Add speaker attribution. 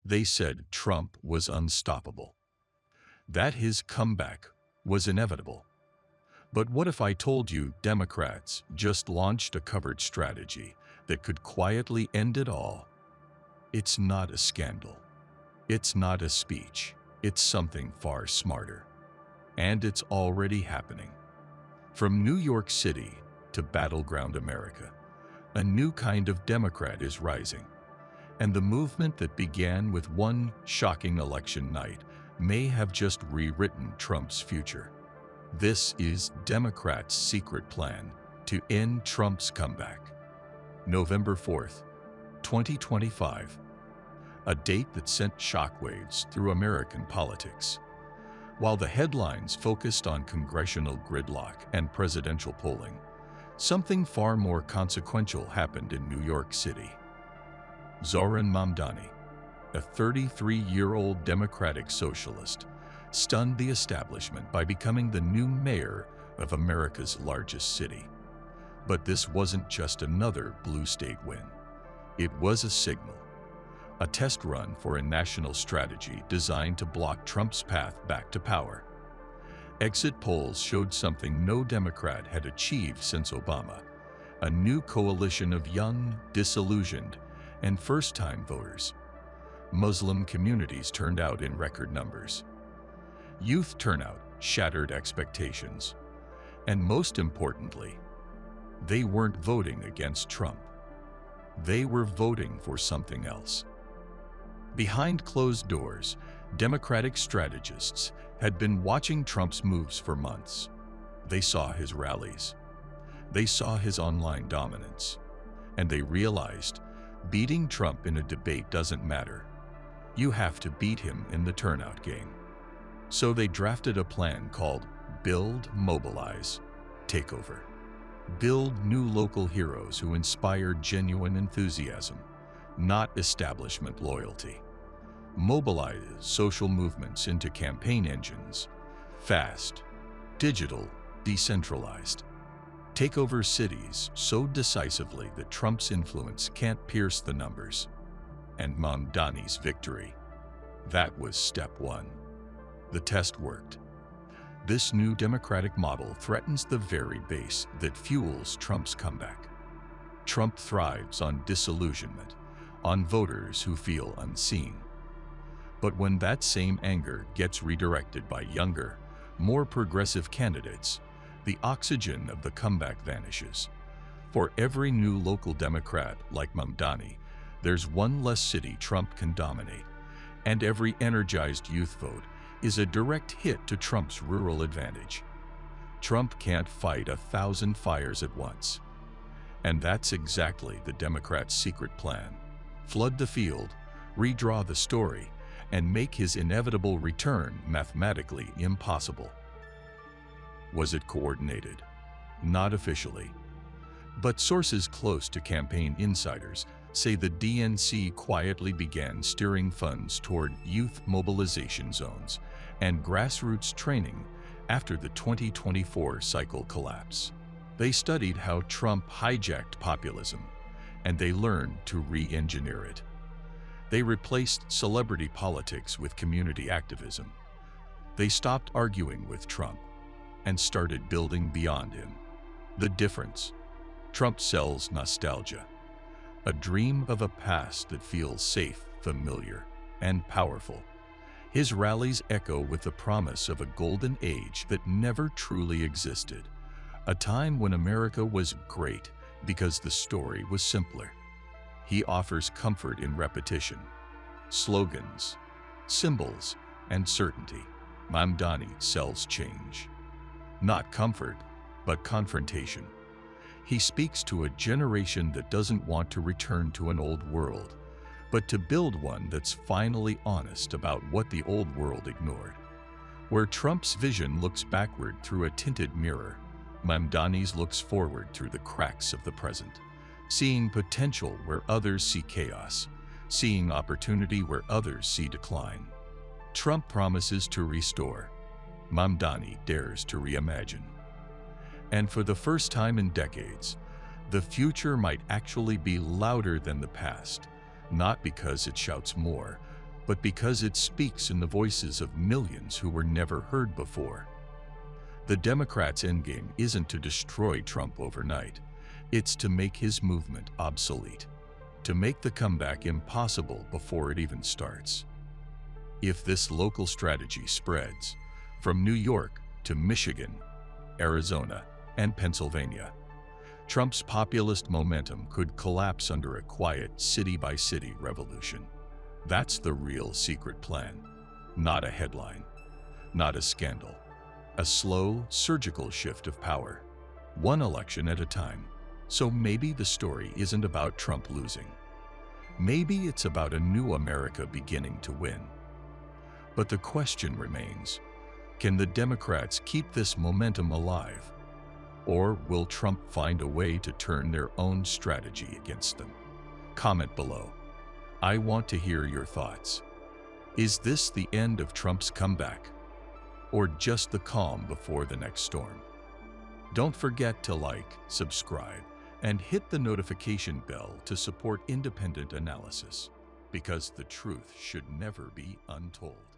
Speaker 1: They said Trump was unstoppable, that his comeback was inevitable. But what if I told you Democrats just launched a covert strategy that could quietly end it all? It's not a scandal. It's not a speech. It's something far smarter. And it's already happening. From New York City to battleground America, a new kind of Democrat is rising. And the movement that began with one shocking election night may have just rewritten Trump's future. This is Democrats' secret plan to end Trump's comeback. November 4th, 2025, a date that sent shockwaves through American politics. While the headlines focused on congressional gridlock and presidential polling, something far more consequential happened in New York City. Zohran Mamdani, a 33-year-old Democratic socialist, stunned the establishment by becoming the new mayor of America's largest city. But this wasn't just another blue state win. It was a signal, a test run for a national strategy designed to block Trump's path back to power. Exit polls showed something no Democrat had achieved since Obama: a new coalition of young, disillusioned, and first-time voters. Muslim communities turned out in record numbers. Youth turnout shattered expectations. And most importantly, they weren't voting against Trump. They were voting for something else. Behind closed doors, Democratic strategists had been watching Trump's moves for months. They saw his rallies. They saw his online dominance. And they realized beating Trump in a debate doesn't matter. You have to beat him in the turnout game. So they drafted a plan called Build, Mobilize, Takeover. Build new local heroes who inspire genuine enthusiasm, not establishment loyalty. Mobilize social movements into campaign engines, fast, digital, decentralized. Take over cities so decisively that Trump's influence can't pierce the numbers. And Mamdani's victory. That was step one. The test worked. This new democratic model threatens the very base that fuels Trump's comeback. Trump thrives on disillusionment, on voters who feel unseen. But when that same anger gets redirected by younger, more progressive candidates, the oxygen of the comeback vanishes. For every new local Democrat like Mamdani, there's one less city Trump can dominate, and every energized youth vote is a direct hit to Trump's rural advantage. Trump can't fight 1,000 fires at once. And that's exactly the Democrats' secret plan. Flood the field, redraw the story, and make his inevitable return mathematically impossible. Was it coordinated? Not officially. But sources close to campaign insiders say the DNC quietly began steering funds toward youth mobilization zones and grassroots training after the 2024 cycle collapse. They studied how Trump hijacked populism, and they learned to re-engineer it. They replaced celebrity politics with community activism. They stopped arguing with Trump and started building beyond him. The difference: Trump sells nostalgia, a dream of a past that feels safe, familiar, and powerful. His rallies echo with the promise of a golden age that never truly existed, a time when America was great because the story was simpler. He offers comfort in repetition, slogans, symbols, and certainty. Mamdani sells change. Not comfort, but confrontation. He speaks to a generation that doesn't want to return to an old world, but to build one that's finally honest about what the old world ignored. Where Trump's vision looks backward through a tinted mirror, Mamdani's looks forward through the cracks of the present, seeing potential where others see chaos, seeing opportunity where others see decline. Trump promises to restore. Mamdani dares to reimagine. And for the first time in decades, the future might actually be louder than the past, not because it shouts more, but because it speaks in the voices of millions who were never heard before. The Democrats' endgame isn't to destroy Trump overnight. It's to make his movement obsolete, to make the comeback impossible before it even starts. If this local strategy spreads from New York to Michigan, Arizona, and Pennsylvania, Trump's populist momentum could collapse under a quiet city-by-city revolution. That's the real secret plan, not a headline, not a scandal. A slow, surgical shift of power, one election at a time. So maybe the story isn't about Trump losing. Maybe it's about a new America beginning to win. But the question remains, can the Democrats keep this momentum alive? Or will Trump find a way to turn their own strategy against them? Comment below. I want to hear your thoughts. Is this the end of Trump's comeback? Or just the calm before the next storm? Don't forget to like, subscribe, and hit the notification bell to support independent analysis, because the truth should never be untold.